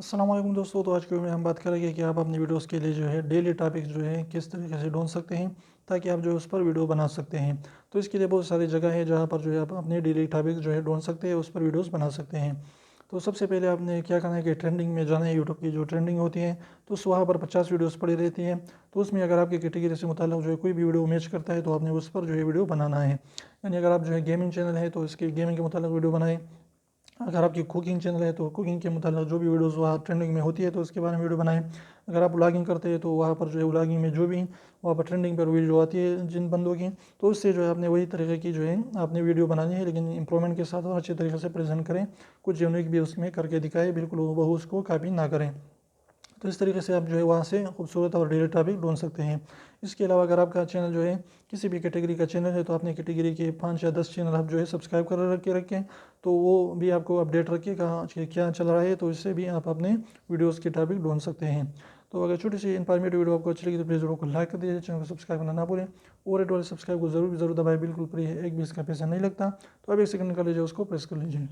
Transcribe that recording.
अस्सलाम वालेकुम दोस्तों। तो आज की वीडियो में हम बात करेंगे कि आप अपनी वीडियोस के लिए जो है डेली टॉपिक्स जो है किस तरीके से ढूंढ सकते हैं ताकि आप जो है उस पर वीडियो बना सकते हैं। तो इसके लिए बहुत सारी जगह है जहाँ पर जो है आप अपने डेली टॉपिक्स जो है ढूंढ सकते हैं, उस पर वीडियोस बना सकते हैं। तो सबसे पहले आपने क्या करना है कि ट्रेंडिंग में जाना है। यूट्यूब की जो ट्रेंडिंग होती है तो उस वहाँ पर 50 वीडियोस पड़ी रहती हैं। तो उसमें अगर आपकी कैटेगरी से मुताल्लिक़ जो है कोई भी वीडियो मैच करता है तो आपने उस पर जो है वीडियो बनाना है। यानी अगर आप जो है गेमिंग चैनल है तो इसके गेमिंग के मुताल्लिक़ वीडियो बनाएं। अगर आपकी कुकिंग चैनल है तो कुकिंग के मुताल्लिक़ जो भी वीडियोस वहाँ ट्रेंडिंग में होती है तो उसके बारे में वीडियो बनाएं। अगर आप व्लॉगिंग करते हैं तो वहाँ पर जो है व्लॉगिंग में जो भी वहाँ पर ट्रेंडिंग पर वीडियो आती है जिन बंदों की, तो उससे जो है आपने वही तरीके की जो है आपने वीडियो बनानी है, लेकिन इंप्रूवमेंट के साथ और अच्छे तरीके से प्रेजेंट करें। कुछ यूनिक भी उसमें करके दिखाएं, बिल्कुल हूबहू उसको कॉपी ना करें। तो इस तरीके से आप जो है वहाँ से खूबसूरत और डेली टॉपिक ढूंढ सकते हैं। इसके अलावा अगर आपका चैनल जो है किसी भी कैटेगरी का चैनल है तो अपनी कैटेगरी के 5 या 10 चैनल आप जो है सब्सक्राइब कर रखें, तो वो भी आपको अपडेट रखिएगा कि क्या चल रहा है। तो इससे भी आप अपने वीडियोज़ के टॉपिक ढूंढ सकते हैं। तो अगर छोटी सी इन्फॉर्मेटिव वीडियो आपको अच्छी लगी तो प्लीज़ वीडियो को लाइक कर दीजिए, चैनल को सब्सक्राइब करना ना भूलें और रेड वाले सब्सक्राइब को जरूर दबाएं, बिल्कुल फ्री है, एक भी इसका पैसा नहीं लगता। तो अब एक सेकंड निकाल लीजिए, उसको प्रेस कर लीजिए।